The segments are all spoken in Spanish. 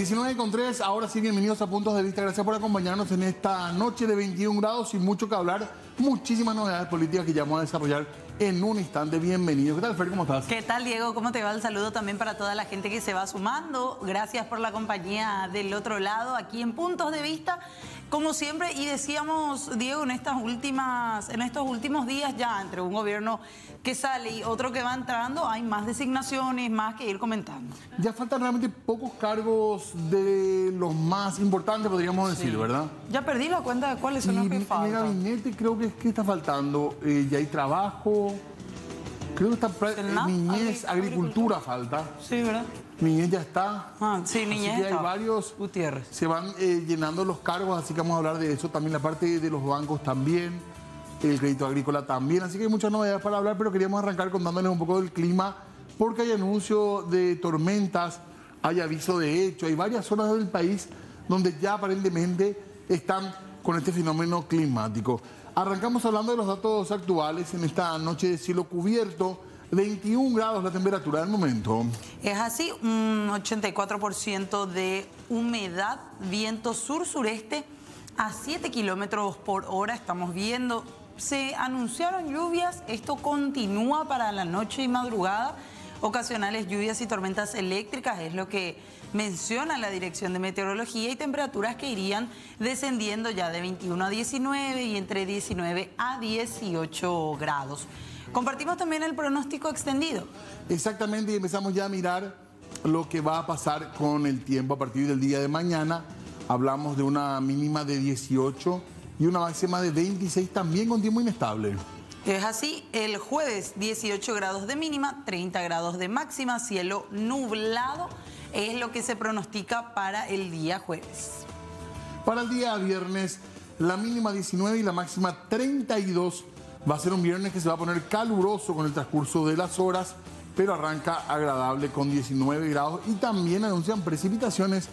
19:03, ahora sí, bienvenidos a Puntos de Vista. Gracias por acompañarnos en esta noche de 21 grados y mucho que hablar, muchísimas novedades políticas que ya vamos a desarrollar en un instante. Bienvenido. ¿Qué tal, Fer? ¿Cómo estás? ¿Qué tal, Diego? ¿Cómo te va? El saludo también para toda la gente que se va sumando. Gracias por la compañía del otro lado, aquí en Puntos de Vista. Como siempre, y decíamos, Diego, en estos últimos días ya, entre un gobierno que sale y otro que va entrando, hay más designaciones, más que ir comentando. Ya faltan realmente pocos cargos de los más importantes, podríamos decir, sí, ¿verdad? Ya perdí la cuenta de cuáles son los que faltan. En el gabinete creo que está faltando. Ya hay trabajo, creo que está niñez, agricultura falta. Sí, ¿verdad? Niñez ya está. Ah, sí, niñez así que está. hay varios. Gutiérrez. Se van llenando los cargos, así que vamos a hablar de eso. También la parte de los bancos también, el crédito agrícola también. Así que hay muchas novedades para hablar, pero queríamos arrancar contándoles un poco del clima, porque hay anuncio de tormentas, hay aviso de hecho, hay varias zonas del país donde ya aparentemente están con este fenómeno climático. Arrancamos hablando de los datos actuales en esta noche de cielo cubierto. 21 grados la temperatura del momento. Es así, un 84% de humedad, viento sur-sureste a 7 kilómetros por hora. Estamos viendo, se anunciaron lluvias, esto continúa para la noche y madrugada. Ocasionales lluvias y tormentas eléctricas es lo que menciona la Dirección de Meteorología, y temperaturas que irían descendiendo ya de 21 a 19 y entre 19 a 18 grados. Compartimos también el pronóstico extendido. Exactamente, y empezamos ya a mirar lo que va a pasar con el tiempo a partir del día de mañana. Hablamos de una mínima de 18 y una máxima de 26, también con tiempo inestable. Es así, el jueves 18 grados de mínima, 30 grados de máxima, cielo nublado, es lo que se pronostica para el día jueves. Para el día viernes, la mínima 19 y la máxima 32. Va a ser un viernes que se va a poner caluroso con el transcurso de las horas, pero arranca agradable con 19 grados y también anuncian precipitaciones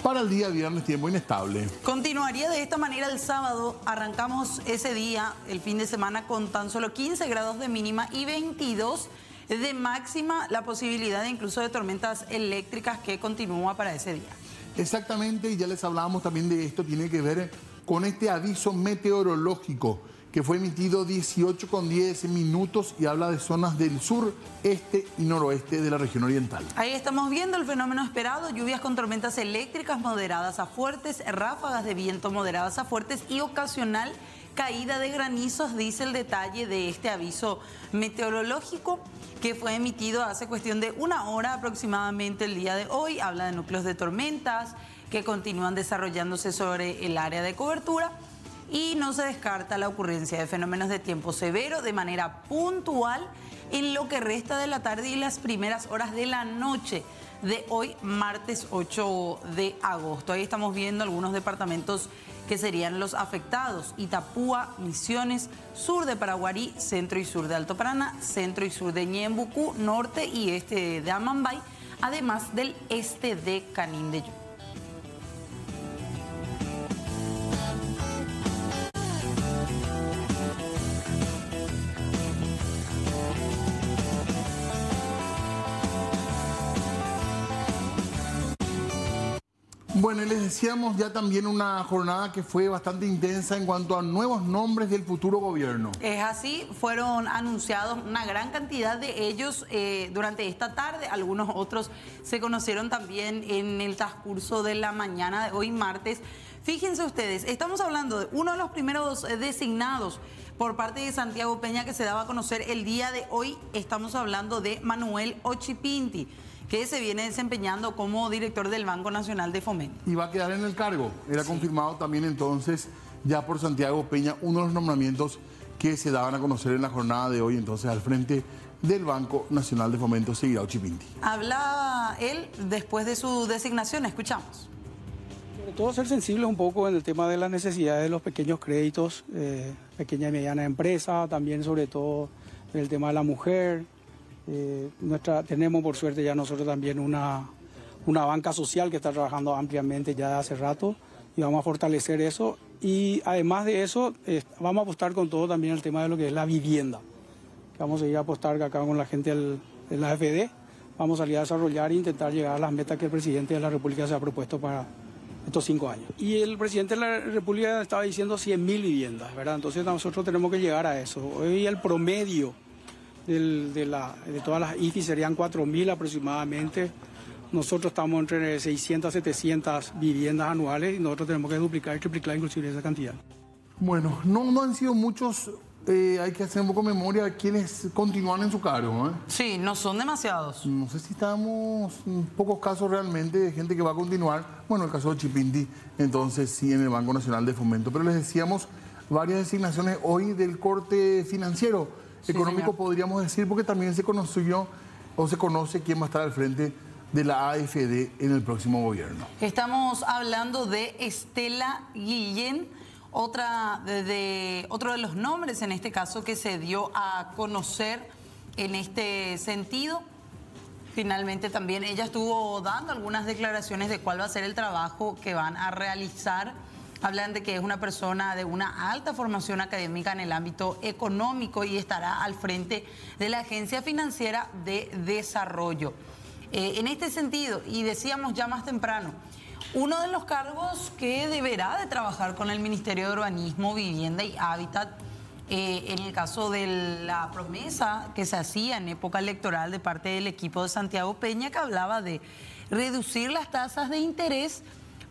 para el día viernes, tiempo inestable. Continuaría de esta manera el sábado. Arrancamos ese día, el fin de semana, con tan solo 15 grados de mínima y 22 de máxima, la posibilidad incluso de tormentas eléctricas que continúa para ese día. Exactamente, y ya les hablábamos también de esto, tiene que ver con este aviso meteorológico que fue emitido 18:10 y habla de zonas del sur, este y noroeste de la región oriental. Ahí estamos viendo el fenómeno esperado, lluvias con tormentas eléctricas moderadas a fuertes, ráfagas de viento moderadas a fuertes y ocasional caída de granizos, dice el detalle de este aviso meteorológico que fue emitido hace cuestión de una hora aproximadamente el día de hoy. Habla de núcleos de tormentas que continúan desarrollándose sobre el área de cobertura. Y no se descarta la ocurrencia de fenómenos de tiempo severo de manera puntual en lo que resta de la tarde y las primeras horas de la noche de hoy, martes 8 de agosto. Ahí estamos viendo algunos departamentos que serían los afectados: Itapúa, Misiones, sur de Paraguarí, centro y sur de Alto Paraná, centro y sur de Ñembucú, norte y este de Amambay, además del este de Canindeyú. Bueno, les decíamos ya también una jornada que fue bastante intensa en cuanto a nuevos nombres del futuro gobierno. Es así, fueron anunciados una gran cantidad de ellos durante esta tarde. Algunos otros se conocieron también en el transcurso de la mañana de hoy, martes. Fíjense ustedes, estamos hablando de uno de los primeros designados por parte de Santiago Peña que se daba a conocer el día de hoy. Estamos hablando de Manuel Ochipinti, que se viene desempeñando como director del Banco Nacional de Fomento. Y va a quedar en el cargo. Era confirmado también entonces ya por Santiago Peña, uno de los nombramientos que se daban a conocer en la jornada de hoy. Entonces al frente del Banco Nacional de Fomento seguirá Ochipinti. Habla él después de su designación, escuchamos. Sobre todo ser sensibles un poco en el tema de las necesidades de los pequeños créditos, pequeña y mediana empresa, también sobre todo en el tema de la mujer. Tenemos por suerte ya nosotros también una banca social que está trabajando ampliamente ya hace rato y vamos a fortalecer eso. Y además de eso, vamos a apostar con todo también el tema de lo que es la vivienda. Vamos a ir a apostar acá con la gente de la AFD vamos a salir a desarrollar e intentar llegar a las metas que el presidente de la República se ha propuesto para estos 5 años. Y el presidente de la República estaba diciendo 100.000 viviendas, ¿verdad? Entonces nosotros tenemos que llegar a eso. Hoy el promedio de todas las IFI serían 4.000 aproximadamente. Nosotros estamos entre 600 a 700 viviendas anuales y nosotros tenemos que duplicar y triplicar inclusive esa cantidad. Bueno, no han sido muchos, hay que hacer un poco de memoria de quienes continúan en su cargo, ¿eh? Sí, no son demasiados. No sé si estamos en pocos casos realmente de gente que va a continuar. Bueno, el caso de Chipinti, entonces sí, en el Banco Nacional de Fomento. Pero les decíamos varias designaciones hoy del corte financiero, económico, señor, podríamos decir, porque también se conoció o se conoce quién va a estar al frente de la AFD en el próximo gobierno. Estamos hablando de Estela Guillén, otro de los nombres en este caso que se dio a conocer en este sentido. Finalmente también ella estuvo dando algunas declaraciones de cuál va a ser el trabajo que van a realizar. Hablan de que es una persona de una alta formación académica en el ámbito económico y estará al frente de la Agencia Financiera de Desarrollo. En este sentido, y decíamos ya más temprano, uno de los cargos que deberá de trabajar con el Ministerio de Urbanismo, Vivienda y Hábitat, en el caso de la promesa que se hacía en época electoral de parte del equipo de Santiago Peña, que hablaba de reducir las tasas de interés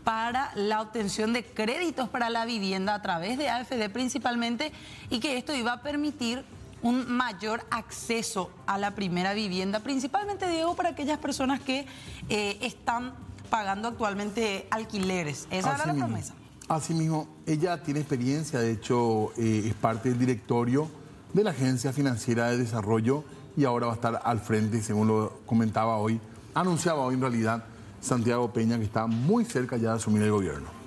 para la obtención de créditos para la vivienda a través de AFD principalmente, y que esto iba a permitir un mayor acceso a la primera vivienda, principalmente, Diego, para aquellas personas que están pagando actualmente alquileres. Esa era la promesa. Asimismo, ella tiene experiencia, de hecho es parte del directorio de la Agencia Financiera de Desarrollo y ahora va a estar al frente, según lo comentaba hoy, anunciaba hoy en realidad Santiago Peña, que está muy cerca ya de asumir el gobierno.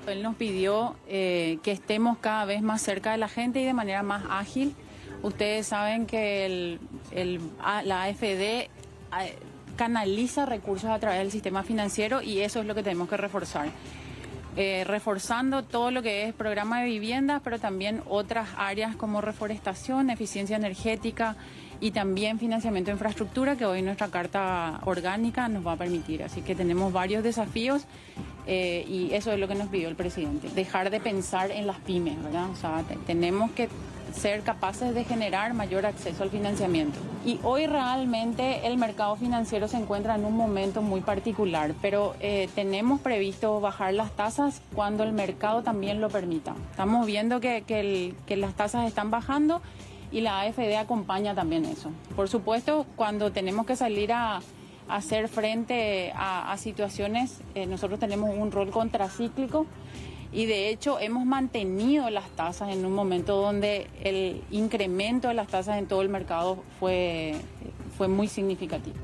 Él nos pidió que estemos cada vez más cerca de la gente y de manera más ágil. Ustedes saben que la AFD canaliza recursos a través del sistema financiero y eso es lo que tenemos que reforzar. Reforzando todo lo que es programa de viviendas, pero también otras áreas como reforestación, eficiencia energética y también financiamiento de infraestructura, que hoy nuestra carta orgánica nos va a permitir. Así que tenemos varios desafíos y eso es lo que nos pidió el presidente. Dejar de pensar en las pymes, ¿verdad? O sea, tenemos que ser capaces de generar mayor acceso al financiamiento. Y hoy realmente el mercado financiero se encuentra en un momento muy particular, pero tenemos previsto bajar las tasas cuando el mercado también lo permita. Estamos viendo que las tasas están bajando y la AFD acompaña también eso. Por supuesto, cuando tenemos que salir a hacer frente a situaciones, nosotros tenemos un rol contracíclico. Y de hecho hemos mantenido las tasas en un momento donde el incremento de las tasas en todo el mercado fue muy significativo.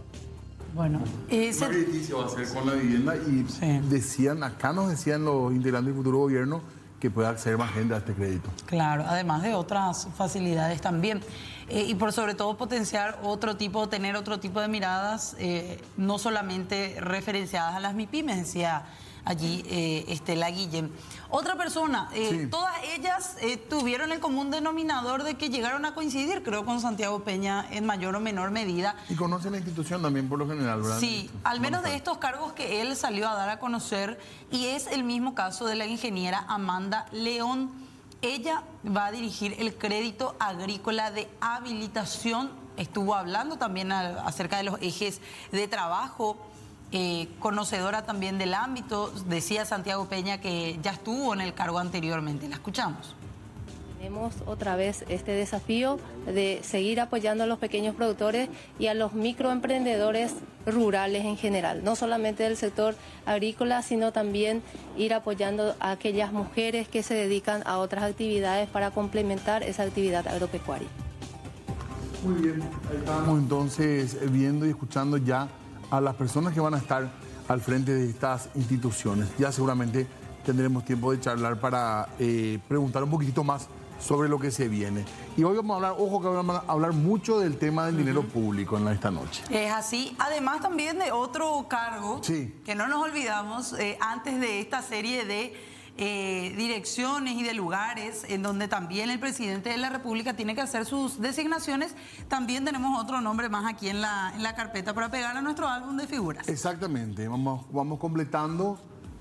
Bueno, ¿Qué beneficio va a ser con la vivienda? Y decían, acá nos decían los integrantes del futuro gobierno que pueda acceder más gente a este crédito. Claro, además de otras facilidades también. Y por sobre todo potenciar tener otro tipo de miradas, no solamente referenciadas a las MIPYMES, decía allí Estela Guillén. Otra persona, todas ellas tuvieron el común denominador de que llegaron a coincidir, creo, con Santiago Peña en mayor o menor medida. Y conocen la institución también por lo general, ¿verdad? Sí, al menos de estos cargos que él salió a dar a conocer, y es el mismo caso de la ingeniera Amanda León. Ella va a dirigir el crédito agrícola de habilitación. Estuvo hablando también acerca de los ejes de trabajo. Conocedora también del ámbito, decía Santiago Peña que ya estuvo en el cargo anteriormente. La escuchamos. Tenemos otra vez este desafío de seguir apoyando a los pequeños productores y a los microemprendedores rurales en general, no solamente del sector agrícola, sino también ir apoyando a aquellas mujeres que se dedican a otras actividades para complementar esa actividad agropecuaria. Muy bien, ahí estamos entonces viendo y escuchando ya a las personas que van a estar al frente de estas instituciones. Ya seguramente tendremos tiempo de charlar para preguntar un poquitito más sobre lo que se viene. Y hoy vamos a hablar, ojo que vamos a hablar mucho del tema del dinero público en esta noche. Es así, además también de otro cargo, sí, que no nos olvidamos, antes de esta serie de direcciones y de lugares en donde también el presidente de la República tiene que hacer sus designaciones. También tenemos otro nombre más aquí en la carpeta para pegar a nuestro álbum de figuras. Exactamente, vamos completando.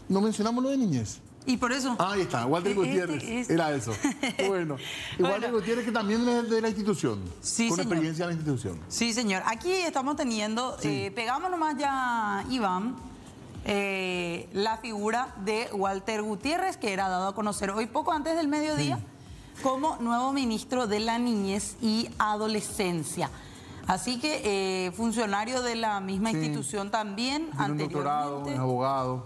No mencionamos lo de niñez. Y por eso... Ahí está, Walter Gutiérrez, era eso. Bueno, y Walter Gutiérrez, que también es de la institución, sí, con señor. experiencia en la institución. Sí, señor. Aquí estamos teniendo, pegamos nomás ya, Iván, la figura de Walter Gutiérrez, que era dado a conocer hoy poco antes del mediodía como nuevo ministro de la Niñez y Adolescencia. Así que funcionario de la misma institución también, tiene un doctorado, es anteriormente. abogado,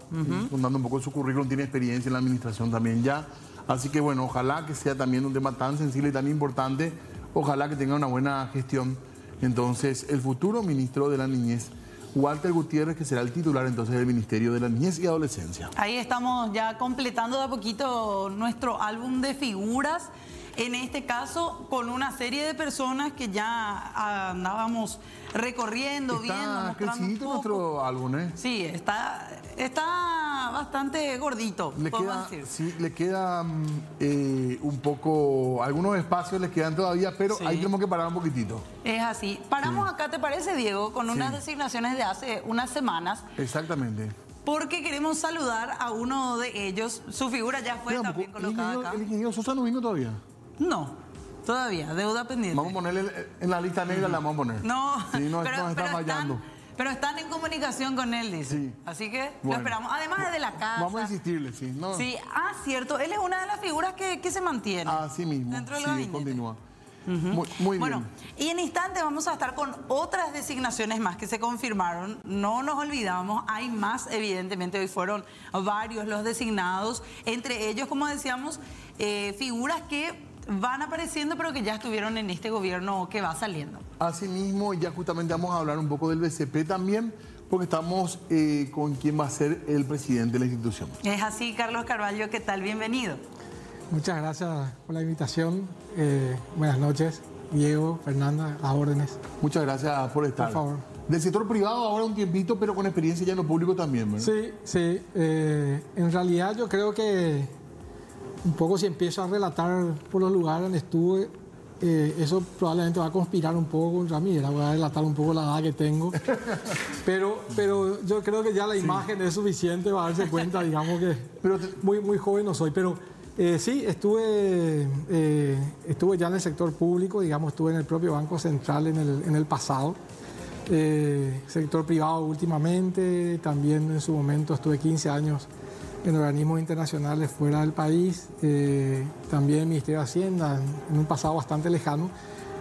contando un poco de su currículum, tiene experiencia en la administración también ya. Así que bueno, ojalá que sea también un tema tan sensible y tan importante, ojalá que tenga una buena gestión. Entonces, el futuro ministro de la Niñez, Walter Gutiérrez, que será el titular entonces del Ministerio de la Niñez y Adolescencia. Ahí estamos ya completando de a poquito nuestro álbum de figuras. En este caso, con una serie de personas que ya andábamos recorriendo, viendo, mostrando un poco. Nuestro álbum, ¿eh? Sí, está bastante gordito, podemos decir. Sí, le queda un poco, algunos espacios le quedan todavía, pero ahí tenemos que parar un poquitito. Es así. Paramos acá, ¿te parece, Diego? Con unas designaciones de hace unas semanas. Exactamente. Porque queremos saludar a uno de ellos. Su figura ya fue también colocada acá. ¿El ingeniero Sosa no vino todavía? No, todavía, deuda pendiente. Vamos a ponerle en la lista negra, la vamos a poner. No, sí, nos está fallando. Pero están en comunicación con él, dice. Sí. Así que lo esperamos. Además es de la casa. Vamos a insistirle, sí. No. Sí, cierto. Él es una de las figuras que se mantiene. Así mismo. Dentro de la continúa. Muy bien. Bueno, y en instante vamos a estar con otras designaciones más que se confirmaron. No nos olvidamos, hay más, evidentemente. Hoy fueron varios los designados. Entre ellos, como decíamos, figuras que van apareciendo, pero que ya estuvieron en este gobierno que va saliendo. Asimismo, ya justamente vamos a hablar un poco del BCP también, porque estamos con quien va a ser el presidente de la institución. Es así, Carlos Carvalho, ¿qué tal? Bienvenido. Muchas gracias por la invitación. Buenas noches, Diego, Fernanda, a órdenes. Muchas gracias por estar. Por favor. Del sector privado ahora un tiempito, pero con experiencia ya en lo público también, ¿verdad? Sí. En realidad yo creo que un poco si empiezo a relatar por los lugares donde estuve, eso probablemente va a conspirar un poco contra mí, voy a relatar un poco la edad que tengo, pero yo creo que ya la imagen es suficiente para darse cuenta, digamos que muy joven no soy, pero sí, estuve ya en el sector público, digamos, estuve en el propio Banco Central en el pasado, sector privado últimamente, también en su momento estuve 15 años en organismos internacionales fuera del país, también en el Ministerio de Hacienda, en un pasado bastante lejano.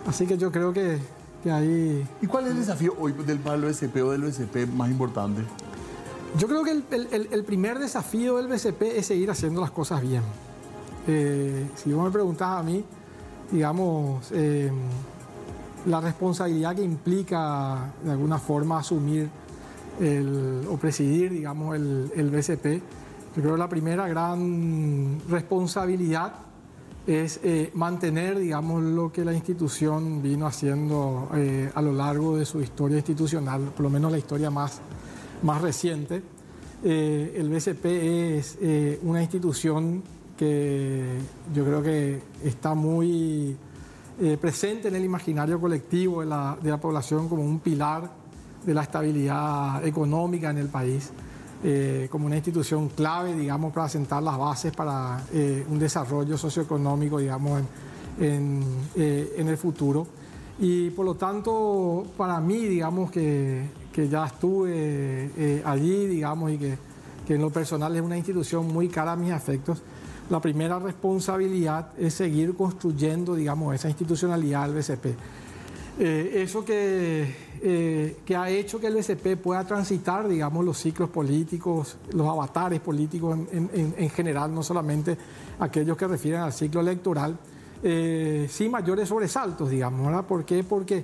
Así que yo creo que ahí... ¿Y cuál es el desafío hoy del BCP o del BCP más importante? Yo creo que el primer desafío del BCP es seguir haciendo las cosas bien. Si vos me preguntás a mí, digamos, la responsabilidad que implica de alguna forma asumir o presidir, digamos, el BCP, yo creo que la primera gran responsabilidad es mantener, digamos, lo que la institución vino haciendo a lo largo de su historia institucional, por lo menos la historia más reciente. El BCP es una institución que yo creo que está muy presente en el imaginario colectivo de la población como un pilar de la estabilidad económica en el país. Como una institución clave, digamos, para sentar las bases para un desarrollo socioeconómico, digamos, en el futuro. Y por lo tanto, para mí, digamos, que ya estuve allí, digamos, y que en lo personal es una institución muy cara a mis afectos, la primera responsabilidad es seguir construyendo, digamos, esa institucionalidad del BCP. Eso que ha hecho que el BCP pueda transitar, digamos, los ciclos políticos, los avatares políticos en general, no solamente aquellos que refieren al ciclo electoral, sin mayores sobresaltos, digamos, ¿verdad? ¿Por qué? Porque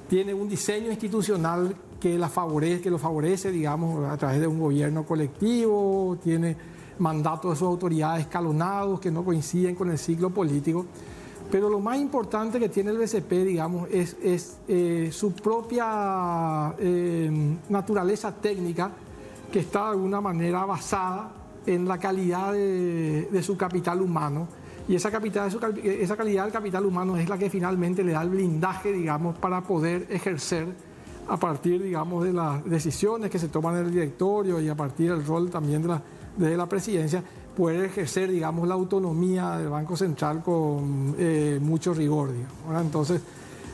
tiene un diseño institucional que lo favorece, digamos, a través de un gobierno colectivo, tiene mandatos de sus autoridades escalonados que no coinciden con el ciclo político. Pero lo más importante que tiene el BCP, digamos, es su propia naturaleza técnica, que está de alguna manera basada en la calidad de su capital humano. Y esa calidad del capital humano es la que finalmente le da el blindaje, digamos, para poder ejercer a partir, digamos, de las decisiones que se toman en el directorio y a partir del rol también de la presidencia, poder ejercer, digamos, la autonomía del Banco Central con mucho rigor, digamos, ¿verdad? Entonces,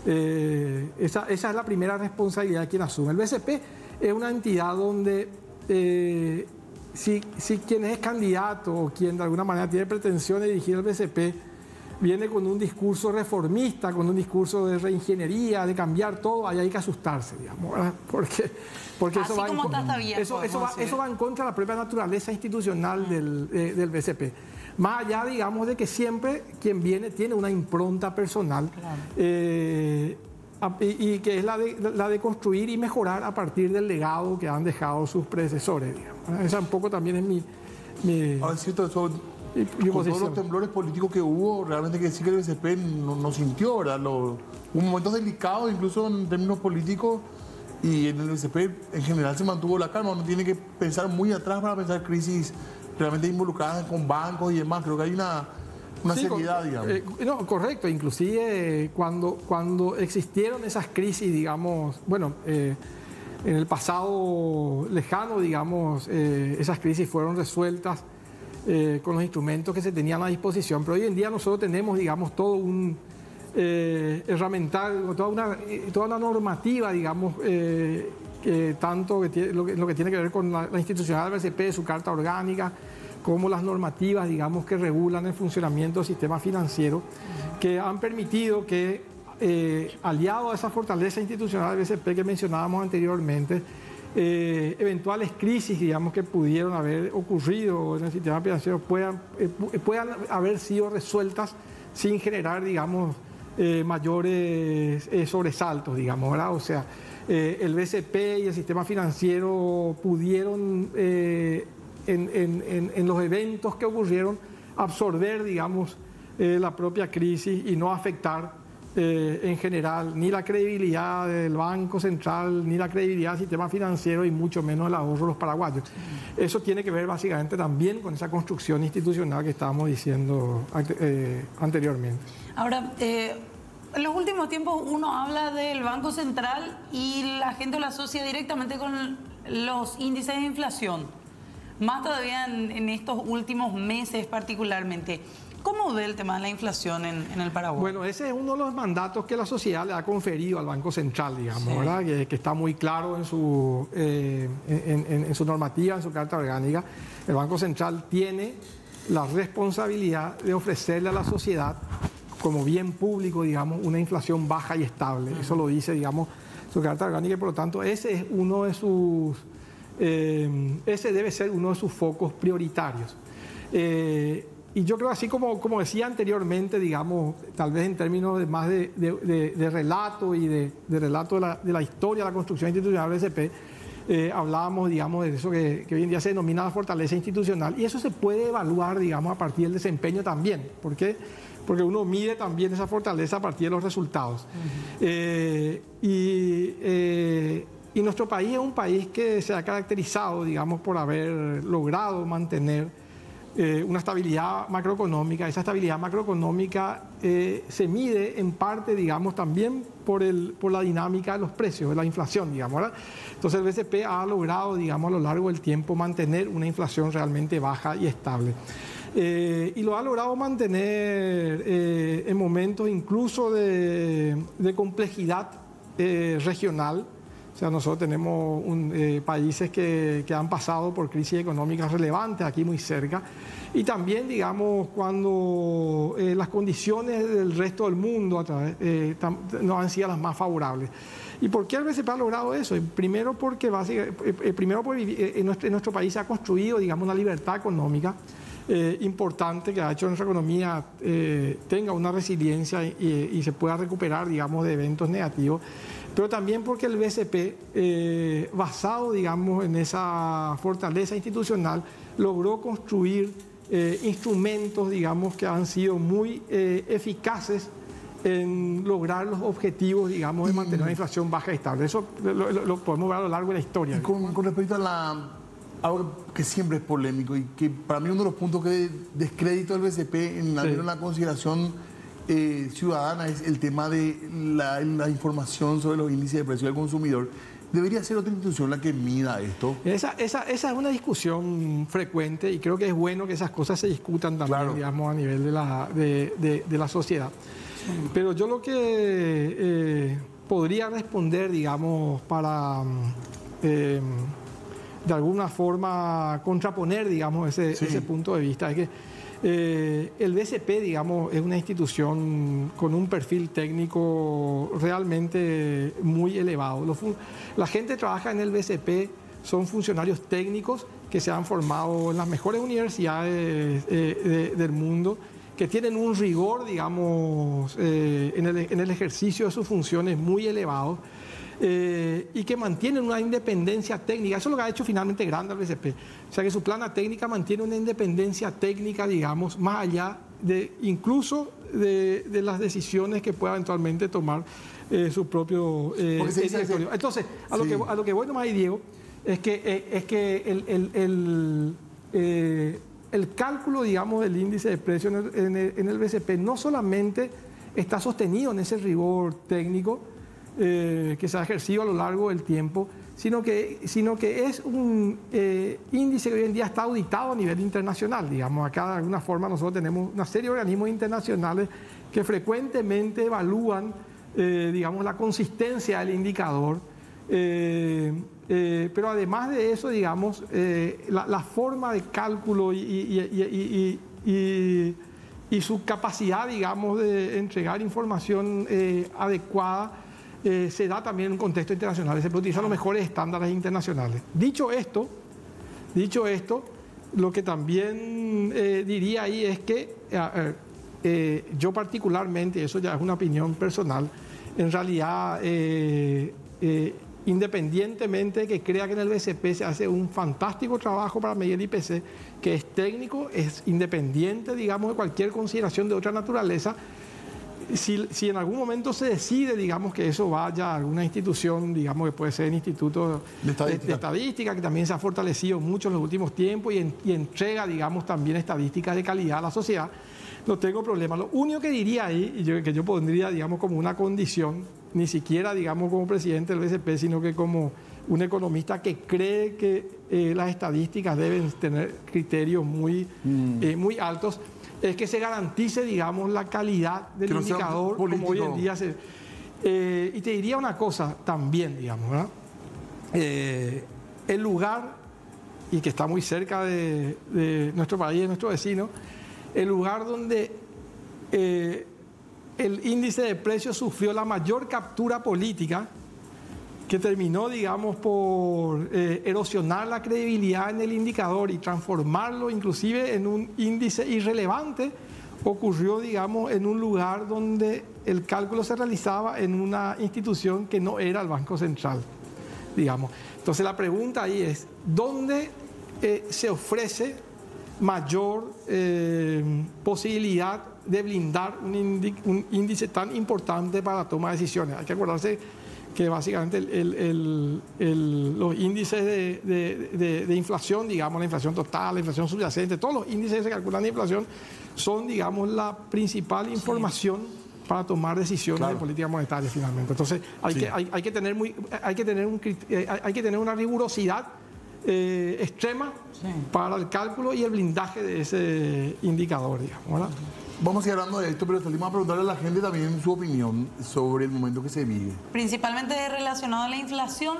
esa es la primera responsabilidad de quien asume. El BCP es una entidad donde si quien es candidato o quien de alguna manera tiene pretensión de dirigir el BCP viene con un discurso reformista, con un discurso de reingeniería, de cambiar todo, ahí hay que asustarse, digamos, ¿verdad? Porque eso va en contra de la propia naturaleza institucional del BCP. Más allá, digamos, de que siempre quien viene tiene una impronta personal, claro. Y que es la de construir y mejorar a partir del legado que han dejado sus predecesores, digamos. Esa un poco también es mi Ahora es cierto, eso, con todos los temblores políticos que hubo, realmente que sí que el BCP no sintió, ¿verdad? Hubo momentos delicados, incluso en términos políticos, y en el BCP en general se mantuvo la calma. Uno tiene que pensar muy atrás para pensar crisis realmente involucradas con bancos y demás. Creo que hay una seriedad, digamos. No, correcto. Inclusive cuando existieron esas crisis, digamos, bueno, en el pasado lejano, digamos, esas crisis fueron resueltas con los instrumentos que se tenían a disposición. Pero hoy en día nosotros tenemos, digamos, todo un herramental, toda una normativa, digamos, tanto lo que tiene que ver con la institucional del BCP, su carta orgánica, como las normativas, digamos, que regulan el funcionamiento del sistema financiero, que han permitido que, aliado a esa fortaleza institucional del BCP que mencionábamos anteriormente, eventuales crisis, digamos, que pudieron haber ocurrido en el sistema financiero puedan haber sido resueltas sin generar, digamos, mayores sobresaltos, digamos, ¿verdad? O sea, el BCP y el sistema financiero pudieron, en los eventos que ocurrieron, absorber, digamos, la propia crisis y no afectar en general ni la credibilidad del Banco Central, ni la credibilidad del sistema financiero y mucho menos el ahorro de los paraguayos. Eso tiene que ver básicamente también con esa construcción institucional que estábamos diciendo anteriormente. Ahora, en los últimos tiempos uno habla del Banco Central y la gente lo asocia directamente con los índices de inflación, más todavía en estos últimos meses particularmente. ¿Cómo ve el tema de la inflación en el Paraguay? Bueno, ese es uno de los mandatos que la sociedad le ha conferido al Banco Central, digamos, sí, ¿verdad? Que está muy claro en su normativa, en su carta orgánica. El Banco Central tiene la responsabilidad de ofrecerle a la sociedad, como bien público, digamos, una inflación baja y estable. Eso lo dice, digamos, su carta orgánica, y por lo tanto ese es uno de sus... ese debe ser uno de sus focos prioritarios. Y yo creo, así como decía anteriormente, digamos, tal vez en términos de relato y de relato de la historia de la construcción institucional del BCP, hablábamos, digamos, de eso que hoy en día se denomina la fortaleza institucional, y eso se puede evaluar, digamos, a partir del desempeño también. ¿Por qué? Porque uno mide también esa fortaleza a partir de los resultados. Y nuestro país es un país que se ha caracterizado, digamos, por haber logrado mantener una estabilidad macroeconómica. Esa estabilidad macroeconómica se mide en parte, digamos, también por la dinámica de los precios, de la inflación, digamos, ¿verdad? Entonces el BCP ha logrado, digamos, a lo largo del tiempo mantener una inflación realmente baja y estable. Y lo ha logrado mantener en momentos incluso de complejidad regional. O sea, nosotros tenemos países que han pasado por crisis económicas relevantes aquí muy cerca, y también, digamos, cuando las condiciones del resto del mundo no han sido las más favorables. ¿Y por qué el BCP ha logrado eso? Primero porque en nuestro país se ha construido, digamos, una libertad económica importante que ha hecho que nuestra economía tenga una resiliencia y se pueda recuperar, digamos, de eventos negativos. Pero también porque el BCP, basado, digamos, en esa fortaleza institucional, logró construir instrumentos, digamos, que han sido muy eficaces en lograr los objetivos, digamos, de mantener una inflación baja y estable. Eso lo podemos ver a lo largo de la historia. Y con respecto a algo que siempre es polémico y que para mí uno de los puntos que descrédito del BCP en la consideración ciudadana es el tema de la información sobre los índices de precio del consumidor. ¿Debería ser otra institución la que mida esto? Esa es una discusión frecuente y creo que es bueno que esas cosas se discutan también, claro, digamos, a nivel de la sociedad. Pero yo lo que podría responder, digamos, para de alguna forma contraponer, digamos, ese punto de vista, es que el BCP, digamos, es una institución con un perfil técnico realmente muy elevado. La gente que trabaja en el BCP son funcionarios técnicos que se han formado en las mejores universidades del mundo, que tienen un rigor, digamos, en el ejercicio de sus funciones muy elevado. Y que mantienen una independencia técnica. Eso es lo que ha hecho finalmente grande al BCP. O sea, que su plana técnica mantiene una independencia técnica, digamos, más allá de incluso de las decisiones que pueda eventualmente tomar su propio directorio. Entonces, a lo que voy nomás ahí, Diego, es que el cálculo, digamos, del índice de precios en el BCP no solamente está sostenido en ese rigor técnico que se ha ejercido a lo largo del tiempo, sino que es un índice que hoy en día está auditado a nivel internacional. Digamos, acá de alguna forma nosotros tenemos una serie de organismos internacionales que frecuentemente evalúan, digamos, la consistencia del indicador. Pero además de eso, digamos, la forma de cálculo y su capacidad, digamos, de entregar información adecuada se da también en un contexto internacional. Se utilizan los mejores estándares internacionales. Dicho esto, lo que también diría ahí es que yo particularmente, eso ya es una opinión personal, en realidad, independientemente de que crea que en el BCP se hace un fantástico trabajo para medir el IPC, que es técnico, es independiente, digamos, de cualquier consideración de otra naturaleza. Si en algún momento se decide, digamos, que eso vaya a alguna institución, digamos, que puede ser el Instituto de Estadística, que también se ha fortalecido mucho en los últimos tiempos y entrega, digamos, también estadísticas de calidad a la sociedad, no tengo problema. Lo único que diría ahí, y que yo pondría, digamos, como una condición, ni siquiera, digamos, como presidente del BCP, sino que como un economista que cree que las estadísticas deben tener criterios muy altos, es que se garantice, digamos, la calidad del indicador como hoy en día se... y te diría una cosa también, digamos, ¿verdad? El lugar, y que está muy cerca de nuestro país, de nuestro vecino, el lugar donde el índice de precios sufrió la mayor captura política, que terminó, digamos, por erosionar la credibilidad en el indicador y transformarlo inclusive en un índice irrelevante, ocurrió, digamos, en un lugar donde el cálculo se realizaba en una institución que no era el Banco Central, digamos. Entonces la pregunta ahí es, ¿dónde se ofrece mayor posibilidad de blindar un índice tan importante para la toma de decisiones? Hay que acordarse que básicamente los índices de inflación, digamos, la inflación total, la inflación subyacente, todos los índices que se calculan de inflación son, digamos, la principal información para tomar decisiones de política monetaria finalmente. Entonces hay que tener una rigurosidad extrema para el cálculo y el blindaje de ese indicador, digamos, ¿verdad? Vamos a ir hablando de esto, pero salimos a preguntarle a la gente también su opinión sobre el momento que se vive. Principalmente relacionado a la inflación,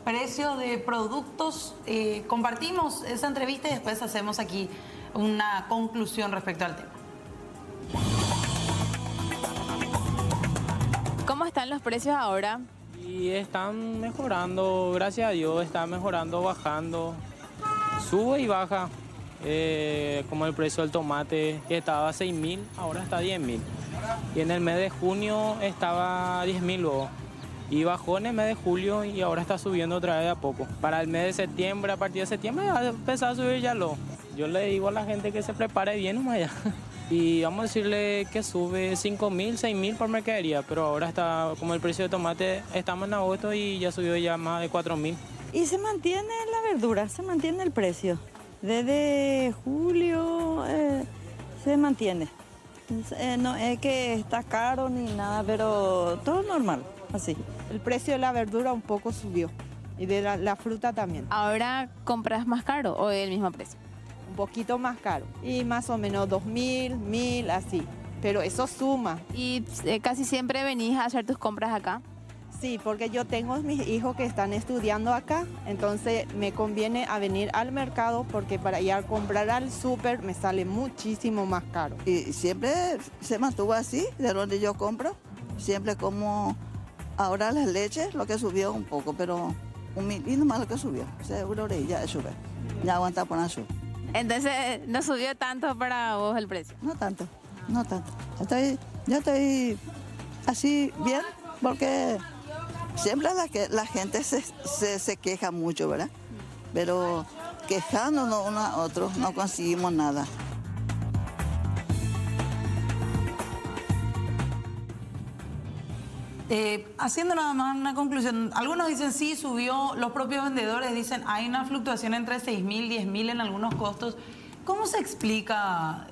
precios de productos. Compartimos esa entrevista y después hacemos aquí una conclusión respecto al tema. ¿Cómo están los precios ahora? Y están mejorando, gracias a Dios, están mejorando, bajando, sube y baja. Como el precio del tomate, que estaba a 6.000, ahora está a 10.000. Y en el mes de junio estaba a 10.000 luego. Y bajó en el mes de julio y ahora está subiendo otra vez de a poco. Para el mes de septiembre, a partir de septiembre, va a empezar a subir ya lo. Yo le digo a la gente que se prepare bien nomás ya. Y vamos a decirle que sube 5.000, 6.000 por mercadería, pero ahora está, como el precio de tomate, estamos en agosto y ya subió ya más de 4.000. Y se mantiene la verdura, se mantiene el precio. Desde julio se mantiene. No es que está caro ni nada, pero todo normal, así. El precio de la verdura un poco subió y de la fruta también. ¿Ahora compras más caro o el mismo precio? Un poquito más caro y más o menos 2.000, 1.000, así. Pero eso suma. ¿Y casi siempre venís a hacer tus compras acá? Sí, porque yo tengo mis hijos que están estudiando acá, entonces me conviene a venir al mercado porque para ir a comprar al súper me sale muchísimo más caro. Y siempre se mantuvo así, de donde yo compro, siempre como ahora las leches, lo que subió un poco, pero un milímetro más lo que subió, seguro que ya sube, ya aguanta por azul. Entonces, ¿no subió tanto para vos el precio? No tanto, no tanto. Yo estoy así bien porque... Siempre la gente se queja mucho, ¿verdad? Pero quejándonos unos a otros no conseguimos nada. Haciendo nada más una conclusión, algunos dicen sí, subió, los propios vendedores dicen hay una fluctuación entre 6.000 y 10.000 en algunos costos. ¿Cómo se explica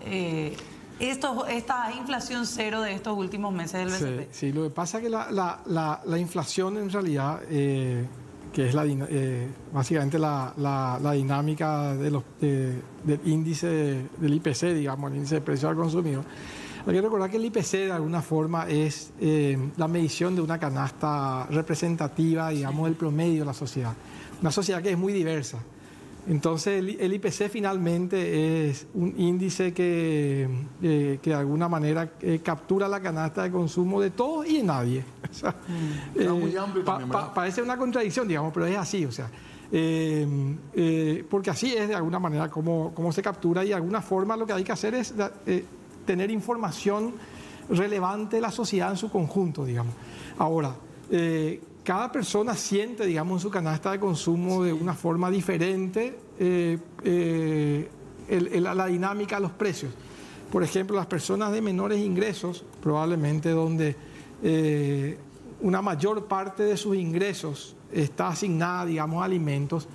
esta inflación cero de estos últimos meses del BCP? Sí, lo que pasa es que la inflación en realidad, que es básicamente la dinámica del índice del IPC, digamos, el índice de precios al consumidor. Hay que recordar que el IPC de alguna forma es la medición de una canasta representativa, digamos, del promedio de la sociedad. Una sociedad que es muy diversa. Entonces el IPC finalmente es un índice que de alguna manera captura la canasta de consumo de todos y de nadie. O sea, muy amplio también, parece una contradicción, digamos, pero es así, o sea, porque así es de alguna manera como se captura y de alguna forma lo que hay que hacer es tener información relevante de la sociedad en su conjunto, digamos. Ahora, cada persona siente, digamos, en su canasta de consumo de una forma diferente la dinámica de los precios. Por ejemplo, las personas de menores ingresos, probablemente donde una mayor parte de sus ingresos está asignada, digamos, a alimentos,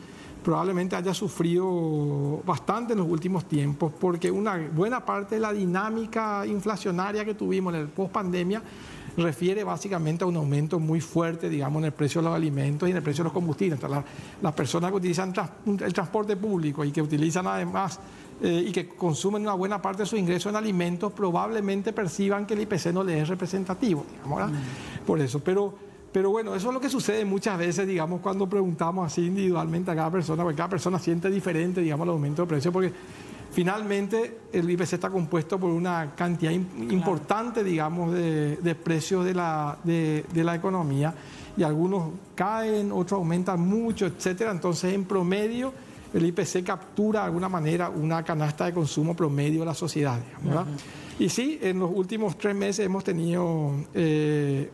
probablemente haya sufrido bastante en los últimos tiempos, porque una buena parte de la dinámica inflacionaria que tuvimos en el post-pandemia refiere básicamente a un aumento muy fuerte, digamos, en el precio de los alimentos y en el precio de los combustibles. Entonces, las personas que utilizan el transporte público y que utilizan además y que consumen una buena parte de sus ingresos en alimentos, probablemente perciban que el IPC no les es representativo, digamos, ¿verdad? Por eso, pero bueno, eso es lo que sucede muchas veces, digamos, cuando preguntamos así individualmente a cada persona, porque cada persona siente diferente, digamos, el aumento de precio, porque finalmente el IPC está compuesto por una cantidad importante, digamos, de precios de la economía, y algunos caen, otros aumentan mucho, etcétera. Entonces, en promedio, el IPC captura de alguna manera una canasta de consumo promedio de la sociedad, digamos, ¿verdad? Y sí, en los últimos 3 meses hemos tenido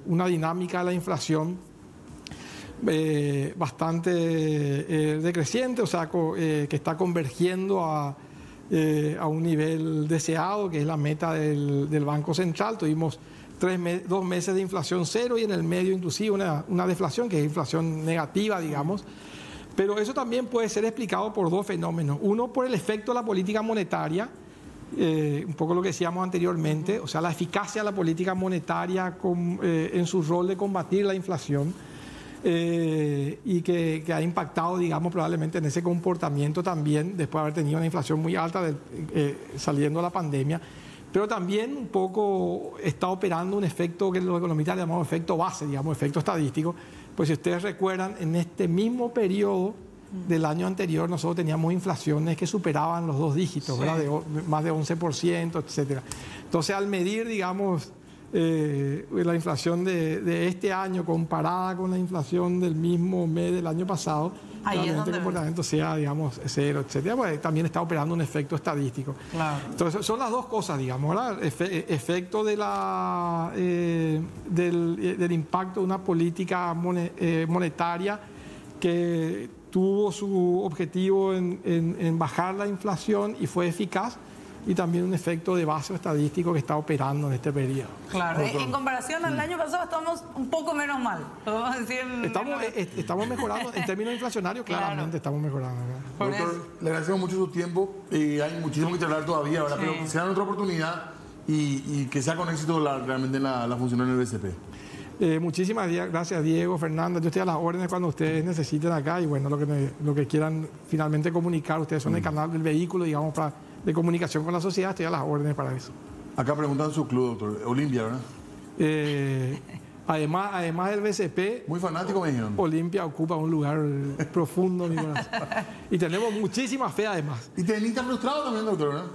una dinámica de la inflación bastante decreciente, o sea, que está convergiendo a un nivel deseado, que es la meta del Banco Central. Tuvimos 2 meses de inflación cero y en el medio inclusive una deflación, que es inflación negativa, digamos. Pero eso también puede ser explicado por 2 fenómenos. Uno, por el efecto de la política monetaria, un poco lo que decíamos anteriormente, o sea, la eficacia de la política monetaria en su rol de combatir la inflación. Y que ha impactado, digamos, probablemente en ese comportamiento también, después de haber tenido una inflación muy alta saliendo de la pandemia. Pero también un poco está operando un efecto que los economistas llamamos efecto base, digamos, efecto estadístico. Pues si ustedes recuerdan, en este mismo periodo del año anterior nosotros teníamos inflaciones que superaban los 2 dígitos, ¿verdad? Más de 11%, etcétera. Entonces, al medir, digamos, la inflación de este año comparada con la inflación del mismo mes del año pasado, probablemente el comportamiento sea, digamos, cero, etcétera. Pues también está operando un efecto estadístico. Claro. Entonces, son las 2 cosas, digamos, ¿verdad? Efecto del impacto de una política monetaria que tuvo su objetivo en bajar la inflación y fue eficaz. y también un efecto de base estadístico que está operando en este periodo. Claro, en comparación al año pasado estamos un poco menos mal. Podemos decir Estamos mejorando, en términos inflacionarios, claramente estamos mejorando. Doctor, le agradecemos mucho su tiempo. Hay muchísimo que charlar todavía, ¿verdad? Pero que sea otra oportunidad y que sea con éxito realmente la función en el BCP. Muchísimas gracias, Diego, Fernanda. Yo estoy a las órdenes cuando ustedes necesiten acá y bueno, lo que quieran finalmente comunicar. Ustedes son el canal del vehículo, digamos, de comunicación con la sociedad. Estoy a las órdenes para eso. Acá preguntan su club, doctor. Olimpia, ¿verdad? Además del BCP... Muy fanático, me dijeron. Olimpia ocupa un lugar profundo en mi corazón. Y tenemos muchísima fe, además. Y tenista frustrado también, doctor, ¿verdad?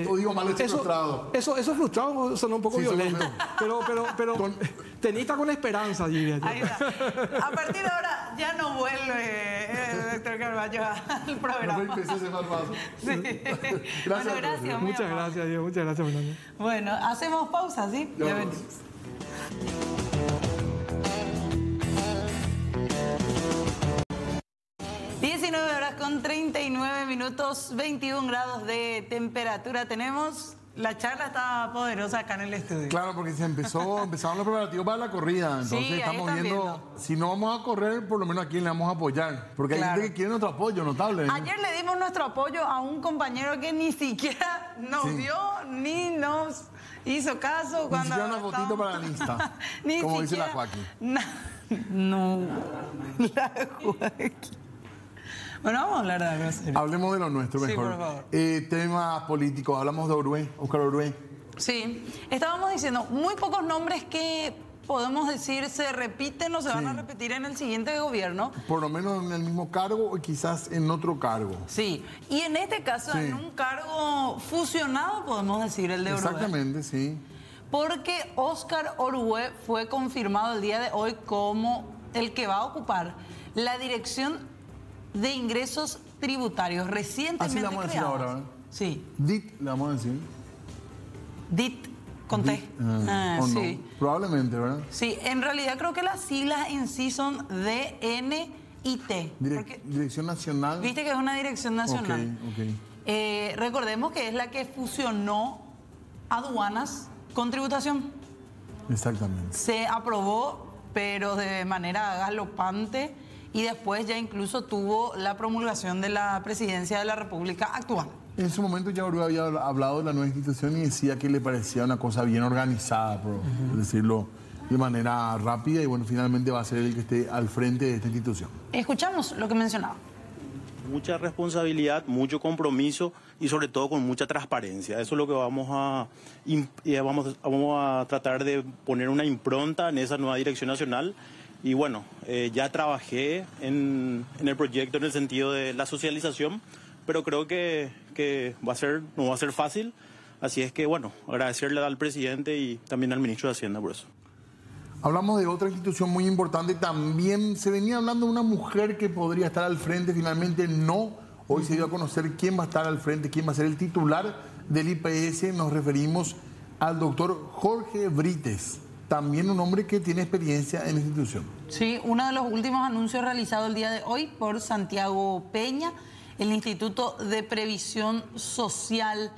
O digo mal, frustrado. Eso frustrado sonó un poco violento. Pero tenista con esperanza, diría yo. Ahí está. A partir de ahora ya no vuelve el doctor Carballo al programa. No empecé ese mal paso. Sí. Gracias. Bueno, gracias. Muchas gracias, Diego. Muchas gracias, Fernando. Bueno, hacemos pausa, ¿sí? Ya venimos. 19 horas con 39 minutos, 21 grados de temperatura tenemos. La charla está poderosa acá en el estudio. Claro, porque empezaron los preparativos para la corrida. Entonces Sí, estamos viendo, si no vamos a correr, por lo menos a quién le vamos a apoyar. Porque hay gente que quiere nuestro apoyo notable. Ayer le dimos nuestro apoyo a un compañero que ni siquiera nos vio ni nos hizo caso. Ni siquiera una fotito para la lista, como dice la Joaquín. No, la Joaquín. Bueno, vamos a hablar de algo serio. Hablemos de lo nuestro mejor. Sí, por favor. Temas políticos. Hablamos de Orué, Óscar Orué. Sí, estábamos diciendo muy pocos nombres que podemos decir se repiten o se van a repetir en el siguiente gobierno. Por lo menos en el mismo cargo o quizás en otro cargo. Sí, y en este caso en un cargo fusionado podemos decir el de Orué. Exactamente, sí. Porque Óscar Orué fue confirmado el día de hoy como el que va a ocupar la dirección de ingresos tributarios recientemente así le vamos a decir creados. ahora, ¿verdad? Sí. DIT, le vamos a decir. DIT, con T. ¿O sí. no? Probablemente, ¿verdad? Sí, en realidad creo que las siglas en sí son DNIT. Dirección Nacional. Viste que es una dirección nacional. Ok. Recordemos que es la que fusionó aduanas con tributación. Exactamente. Se aprobó, pero de manera galopante, y después ya incluso tuvo la promulgación de la presidencia de la República actual. En ese momento ya Orué había hablado de la nueva institución y decía que le parecía una cosa bien organizada, por decirlo de manera rápida, y bueno, finalmente va a ser el que esté al frente de esta institución. Escuchamos lo que mencionaba. Mucha responsabilidad, mucho compromiso y sobre todo con mucha transparencia. Eso es lo que vamos a tratar de poner una impronta en esa nueva dirección nacional. Y bueno, ya trabajé en el proyecto en el sentido de la socialización, pero creo que no va a ser fácil. Así es que bueno, agradecerle al presidente y también al ministro de Hacienda por eso. Hablamos de otra institución muy importante. También se venía hablando de una mujer que podría estar al frente, finalmente no. Hoy se dio a conocer quién va a estar al frente, quién va a ser el titular del IPS. Nos referimos al doctor Jorge Brites. También un hombre que tiene experiencia en la institución. Sí, uno de los últimos anuncios realizados el día de hoy por Santiago Peña, el Instituto de Previsión Social,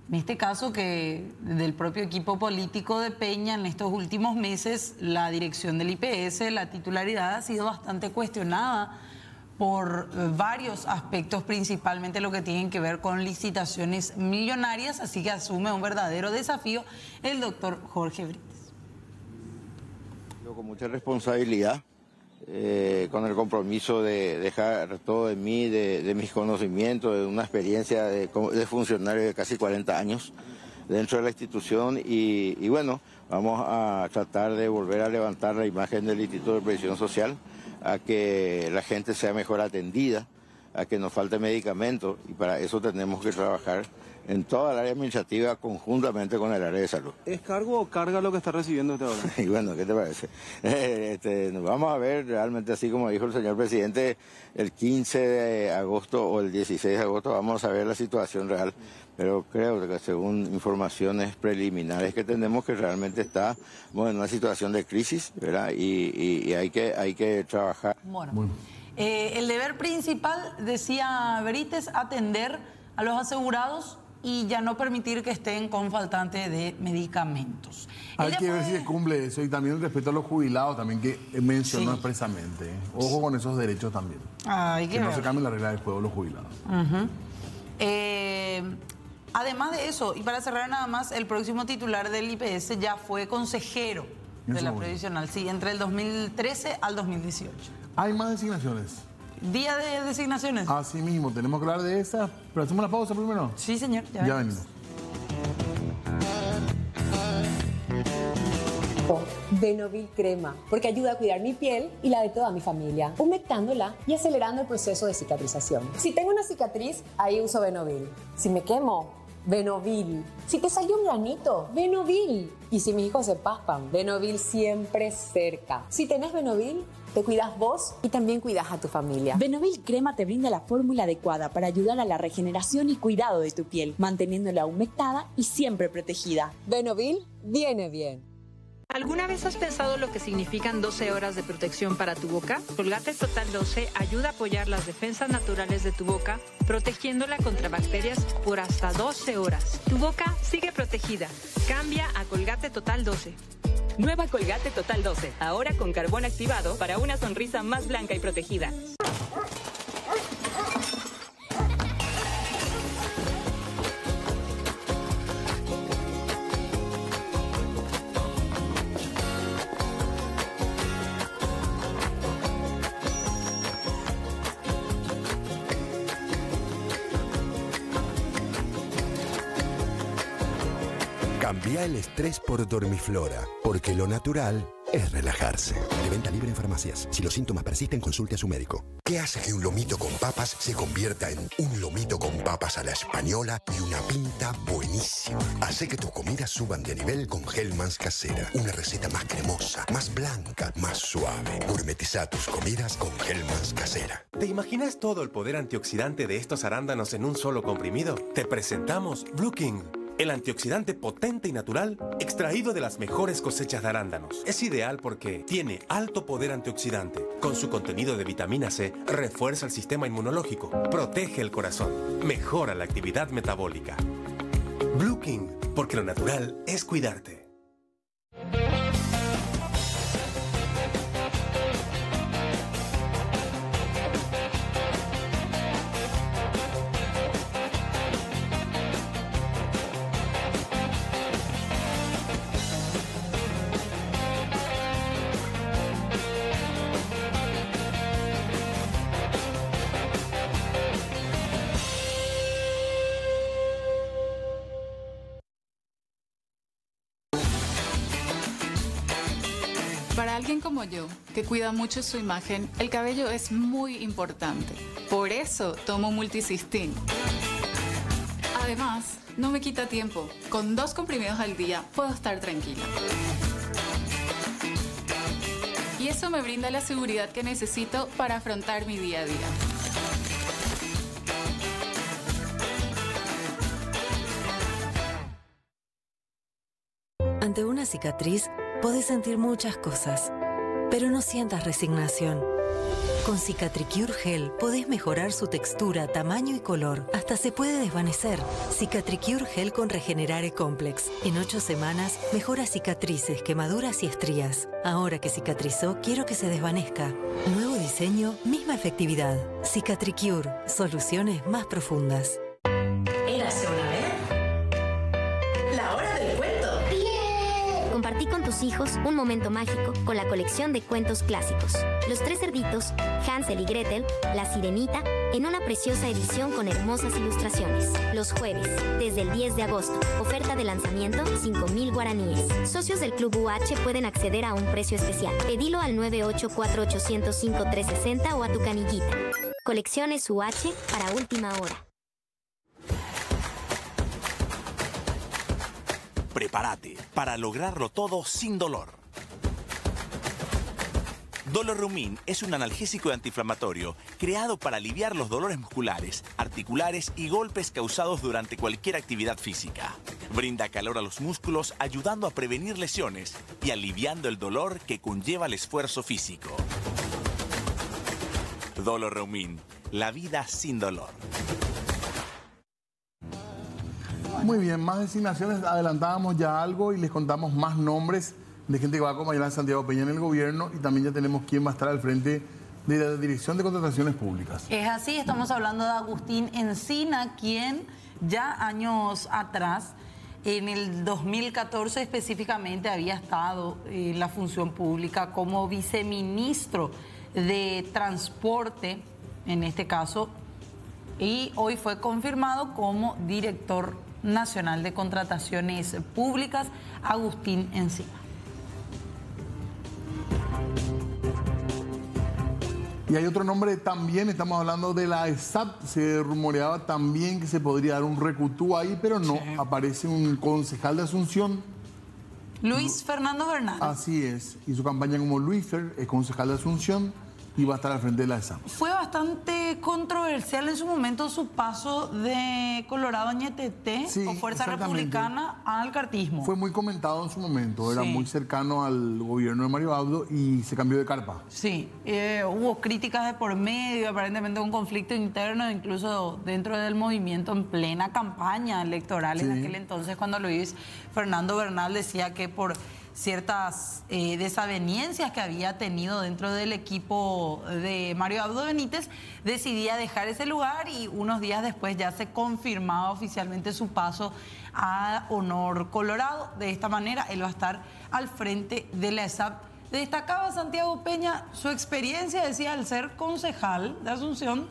en este caso que del propio equipo político de Peña en estos últimos meses, la dirección del IPS, la titularidad ha sido bastante cuestionada por varios aspectos, principalmente lo que tienen que ver con licitaciones millonarias, así que asume un verdadero desafío el doctor Jorge Brites. Con mucha responsabilidad, con el compromiso de dejar todo de mí, de mis conocimientos, de una experiencia de funcionario de casi 40 años dentro de la institución y bueno, vamos a tratar de volver a levantar la imagen del Instituto de Previsión Social, a que la gente sea mejor atendida, a que nos falte medicamentos y para eso tenemos que trabajar en toda el área administrativa conjuntamente con el área de salud. ¿Es cargo o carga lo que está recibiendo usted ahora? Y bueno, ¿qué te parece? Vamos a ver realmente, así como dijo el señor presidente, el 15 de agosto o el 16 de agosto vamos a ver la situación real, pero creo que según informaciones preliminares que tenemos que realmente está en una situación de crisis, ¿verdad? Y hay que trabajar. Bueno. El deber principal, decía Brites, atender a los asegurados y ya no permitir que estén con faltante de medicamentos. Hay que ver si se cumple eso y también el respeto a los jubilados también que mencionó expresamente. Ojo con esos derechos también. Que no se cambie la regla del juego de los jubilados. Además de eso, y para cerrar nada más, el próximo titular del IPS ya fue consejero de la previsional, sí, entre el 2013 al 2018. ¿Hay más designaciones? ¿Día de designaciones? Así mismo, tenemos que hablar de esa. Pero hacemos la pausa primero. Sí, señor. Ya venimos. Benovil Crema, porque ayuda a cuidar mi piel y la de toda mi familia, humectándola y acelerando el proceso de cicatrización. Si tengo una cicatriz, ahí uso Benovil. Si me quemo, Benovil. Si te salió un granito, Benovil. Y si mis hijos se paspan, Benovil siempre cerca. Si tenés Benovil, te cuidas vos y también cuidas a tu familia. Benovil Crema te brinda la fórmula adecuada para ayudar a la regeneración y cuidado de tu piel, manteniéndola humectada y siempre protegida. Benovil viene bien. ¿Alguna vez has pensado lo que significan 12 horas de protección para tu boca? Colgate Total 12 ayuda a apoyar las defensas naturales de tu boca, protegiéndola contra bacterias por hasta 12 horas. Tu boca sigue protegida. Cambia a Colgate Total 12. Nueva Colgate Total 12, ahora con carbón activado para una sonrisa más blanca y protegida. Cambia el estrés por Dormiflora, porque lo natural es relajarse. De venta libre en farmacias. Si los síntomas persisten, consulte a su médico. ¿Qué hace que un lomito con papas se convierta en un lomito con papas a la española y una pinta buenísima? Hace que tus comidas suban de nivel con Hellmann's Casera. Una receta más cremosa, más blanca, más suave. Gourmetiza tus comidas con Hellmann's Casera. ¿Te imaginas todo el poder antioxidante de estos arándanos en un solo comprimido? Te presentamos Blue King, el antioxidante potente y natural extraído de las mejores cosechas de arándanos. Es ideal porque tiene alto poder antioxidante. Con su contenido de vitamina C, refuerza el sistema inmunológico, protege el corazón, mejora la actividad metabólica. Blue King, porque lo natural es cuidarte. Para alguien como yo, que cuida mucho su imagen, el cabello es muy importante. Por eso tomo Multicistin. Además, no me quita tiempo. Con 2 comprimidos al día puedo estar tranquila. Y eso me brinda la seguridad que necesito para afrontar mi día a día. Ante una cicatriz, podés sentir muchas cosas, pero no sientas resignación. Con Cicatricure Gel podés mejorar su textura, tamaño y color. Hasta se puede desvanecer. Cicatricure Gel con Regenerare Complex. En 8 semanas, mejora cicatrices, quemaduras y estrías. Ahora que cicatrizó, quiero que se desvanezca. Nuevo diseño, misma efectividad. Cicatricure, soluciones más profundas. Érase una vez la hora del cuento. Compartí con tus hijos un momento mágico con la colección de cuentos clásicos. Los 3 cerditos, Hansel y Gretel, La Sirenita, en una preciosa edición con hermosas ilustraciones. Los jueves, desde el 10 de agosto. Oferta de lanzamiento, 5.000 guaraníes. Socios del Club UH pueden acceder a un precio especial. Pedilo al 984-805-360 o a tu canillita. Colecciones UH para última hora. Prepárate para lograrlo todo sin dolor. Doloreumin es un analgésico y antiinflamatorio creado para aliviar los dolores musculares, articulares y golpes causados durante cualquier actividad física. Brinda calor a los músculos, ayudando a prevenir lesiones y aliviando el dolor que conlleva el esfuerzo físico. Doloreumin, la vida sin dolor. Muy bien, más designaciones. Adelantábamos ya algo y les contamos más nombres de gente que va a acompañar a Santiago Peña en el gobierno, y también ya tenemos quién va a estar al frente de la Dirección de Contrataciones Públicas. Es así, estamos hablando de Agustín Encina, quien ya años atrás, en el 2014 específicamente, había estado en la función pública como viceministro de Transporte, en este caso, y hoy fue confirmado como director nacional de Contrataciones Públicas, Agustín Encina. Y hay otro nombre también, estamos hablando de la ESAP. Se rumoreaba también que se podría dar un recutú ahí, pero no. Aparece un concejal de Asunción. Luis Fernando Bernal. Así es. Hizo campaña como Luífer, es concejal de Asunción y va a estar al frente de la ESAP. Fue bastante controversial en su momento su paso de Colorado a Ñeteté, Sí, o Fuerza exactamente. Republicana al cartismo. Fue muy comentado en su momento, era Sí. muy cercano al gobierno de Mario Abdo y se cambió de carpa. Sí, hubo críticas de por medio, aparentemente un conflicto interno, incluso dentro del movimiento en plena campaña electoral en Sí. aquel entonces, cuando Luis Fernando Bernal decía que por ciertas desavenencias que había tenido dentro del equipo de Mario Abdo Benítez, decidía dejar ese lugar, y unos días después ya se confirmaba oficialmente su paso a Honor Colorado. De esta manera, él va a estar al frente de la ESAP. Destacaba Santiago Peña su experiencia, decía, al ser concejal de Asunción,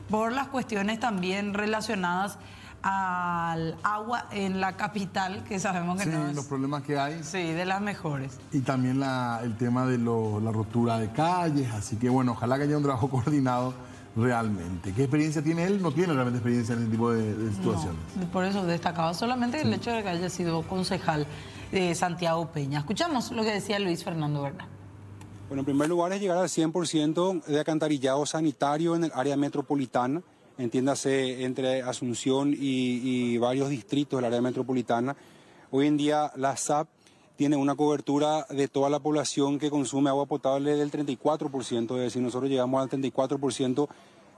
por las cuestiones también relacionadas al agua en la capital, que sabemos que Sí, no es, los problemas que hay. sí, de las mejores. Y también el tema de la rotura de calles. Así que bueno, ojalá que haya un trabajo coordinado realmente. ¿Qué experiencia tiene él? No tiene realmente experiencia en este tipo de situaciones. No, por eso destacaba solamente el hecho de que haya sido concejal de Santiago Peña. Escuchamos lo que decía Luis Fernando Bernal. Bueno, en primer lugar es llegar al 100% de alcantarillado sanitario en el área metropolitana, entiéndase entre Asunción y varios distritos del área metropolitana. Hoy en día la SAP tiene una cobertura de toda la población que consume agua potable del 34%, es decir, nosotros llegamos al 34%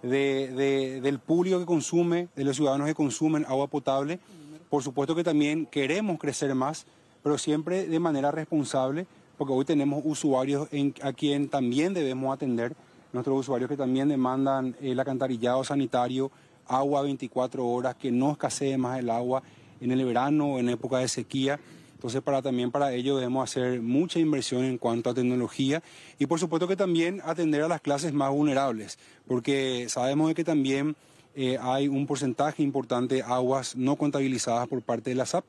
del público que consume, de los ciudadanos que consumen agua potable. Por supuesto que también queremos crecer más, pero siempre de manera responsable, porque hoy tenemos usuarios a quien también debemos atender, nuestros usuarios que también demandan el alcantarillado sanitario, agua 24 horas, que no escasee más el agua en el verano o en época de sequía. Entonces, también para ello debemos hacer mucha inversión en cuanto a tecnología y por supuesto que también atender a las clases más vulnerables, porque sabemos de que también hay un porcentaje importante de aguas no contabilizadas por parte de la SAP,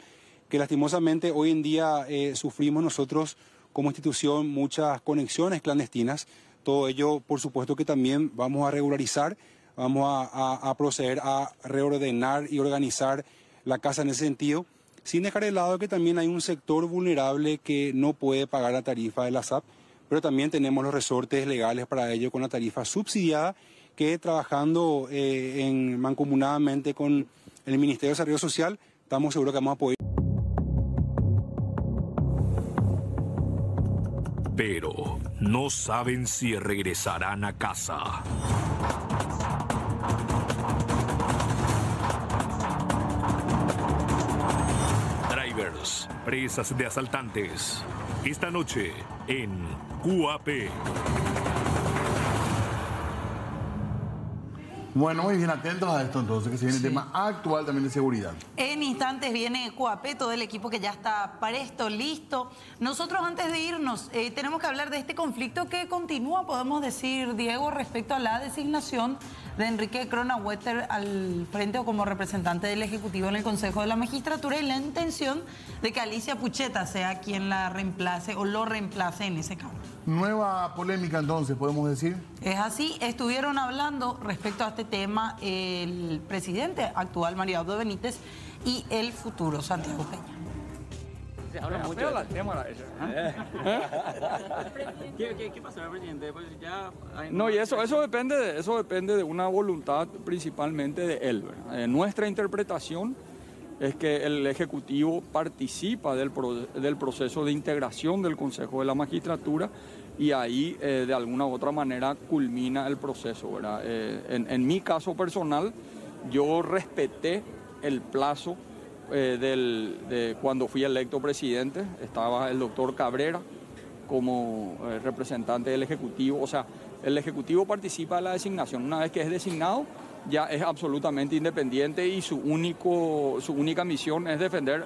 que lastimosamente hoy en día sufrimos nosotros como institución muchas conexiones clandestinas. Todo ello, por supuesto que también vamos a regularizar, vamos a proceder a reordenar y organizar la casa en ese sentido, sin dejar de lado que también hay un sector vulnerable que no puede pagar la tarifa de la SAP, pero también tenemos los resortes legales para ello con la tarifa subsidiada, que trabajando mancomunadamente con el Ministerio de Desarrollo Social, estamos seguros que vamos a poder. Pero no saben si regresarán a casa. Drivers, presas de asaltantes. Esta noche en QAP. Bueno, muy bien, atentos a esto entonces, que se viene el tema actual también de seguridad. En instantes viene QAP, todo el equipo que ya está presto, listo. Nosotros antes de irnos tenemos que hablar de este conflicto que continúa, podemos decir, Diego, respecto a la designación de Enrique Cronaueter al frente o como representante del Ejecutivo en el Consejo de la Magistratura, y la intención de que Alicia Pucheta sea quien la reemplace o lo reemplace en ese cargo. Nueva polémica entonces, podemos decir. Es así, estuvieron hablando respecto a este tema el presidente actual, Mario Abdo Benítez, y el futuro, Santiago Peña. Se habla mucho de la tema. ¿Qué pasó, presidente? Pues ya no, y eso depende de una voluntad principalmente de él, ¿verdad? Nuestra interpretación es que el Ejecutivo participa del proceso de integración del Consejo de la Magistratura y ahí de alguna u otra manera culmina el proceso, ¿verdad? En mi caso personal, yo respeté el plazo de cuando fui electo presidente. Estaba el doctor Cabrera como representante del Ejecutivo. O sea, el Ejecutivo participa de la designación. Una vez que es designado, ya es absolutamente independiente y su única misión es defender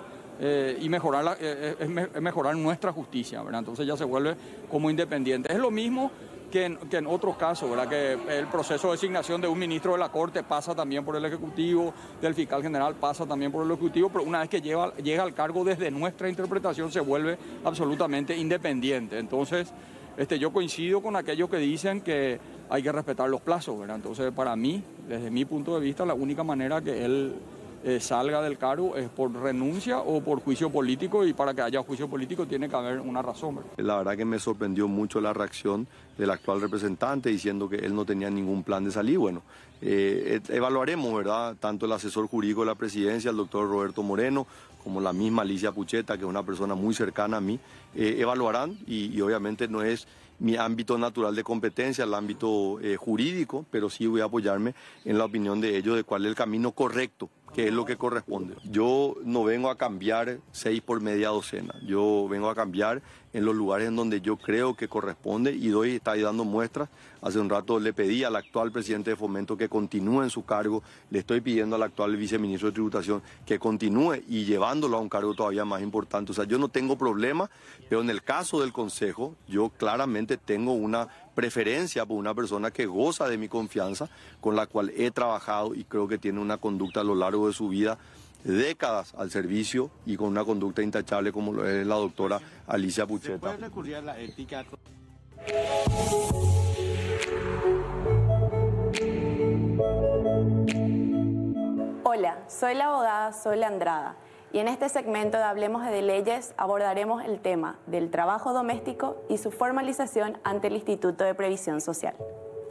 y mejorar nuestra justicia, ¿verdad? Entonces ya se vuelve como independiente. Es lo mismo que en otros casos, ¿verdad? Que el proceso de designación de un ministro de la Corte pasa también por el Ejecutivo, del fiscal general pasa también por el Ejecutivo, pero una vez que llega al cargo, desde nuestra interpretación se vuelve absolutamente independiente. Entonces, yo coincido con aquellos que dicen que hay que respetar los plazos, ¿verdad? Entonces, para mí, desde mi punto de vista, la única manera que él salga del cargo es por renuncia o por juicio político, y para que haya juicio político tiene que haber una razón, ¿verdad? La verdad que me sorprendió mucho la reacción del actual representante diciendo que él no tenía ningún plan de salir. Bueno, evaluaremos, ¿verdad? Tanto el asesor jurídico de la presidencia, el doctor Roberto Moreno, como la misma Alicia Pucheta, que es una persona muy cercana a mí, evaluarán y obviamente no es mi ámbito natural de competencia, el ámbito jurídico, pero sí voy a apoyarme en la opinión de ellos de cuál es el camino correcto, que es lo que corresponde. Yo no vengo a cambiar 6 por media docena, yo vengo a cambiar en los lugares en donde yo creo que corresponde y está ahí dando muestras. Hace un rato le pedí al actual presidente de Fomento que continúe en su cargo, le estoy pidiendo al actual viceministro de Tributación que continúe y llevándolo a un cargo todavía más importante. O sea, yo no tengo problema, pero en el caso del Consejo, yo claramente tengo una preferencia por una persona que goza de mi confianza, con la cual he trabajado y creo que tiene una conducta a lo largo de su vida, décadas al servicio y con una conducta intachable como lo es la doctora Alicia Pucheta. ¿Se puede recurrir a la ética? Hola, soy la abogada Sol Andrada y en este segmento de Hablemos de Leyes abordaremos el tema del trabajo doméstico y su formalización ante el Instituto de Previsión Social.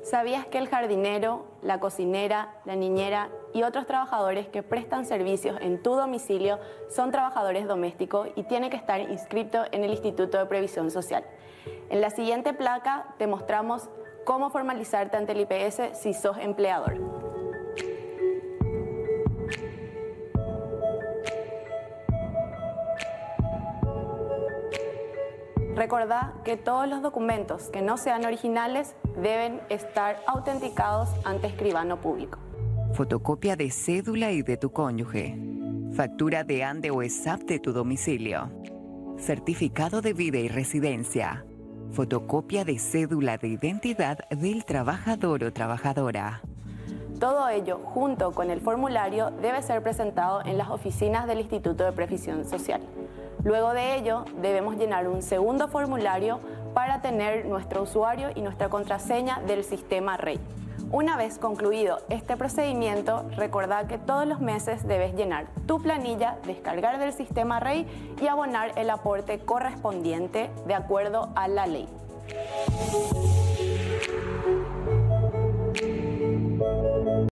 ¿Sabías que el jardinero, la cocinera, la niñera y otros trabajadores que prestan servicios en tu domicilio son trabajadores domésticos y tienen que estar inscritos en el Instituto de Previsión Social? En la siguiente placa te mostramos cómo formalizarte ante el IPS si sos empleador. Recordá que todos los documentos que no sean originales deben estar autenticados ante escribano público. Fotocopia de cédula y de tu cónyuge. Factura de ANDE o ESAP de tu domicilio. Certificado de vida y residencia. Fotocopia de cédula de identidad del trabajador o trabajadora. Todo ello, junto con el formulario, debe ser presentado en las oficinas del Instituto de Previsión Social. Luego de ello, debemos llenar un segundo formulario para tener nuestro usuario y nuestra contraseña del sistema REI. Una vez concluido este procedimiento, recordá que todos los meses debes llenar tu planilla, descargar del sistema REI y abonar el aporte correspondiente de acuerdo a la ley.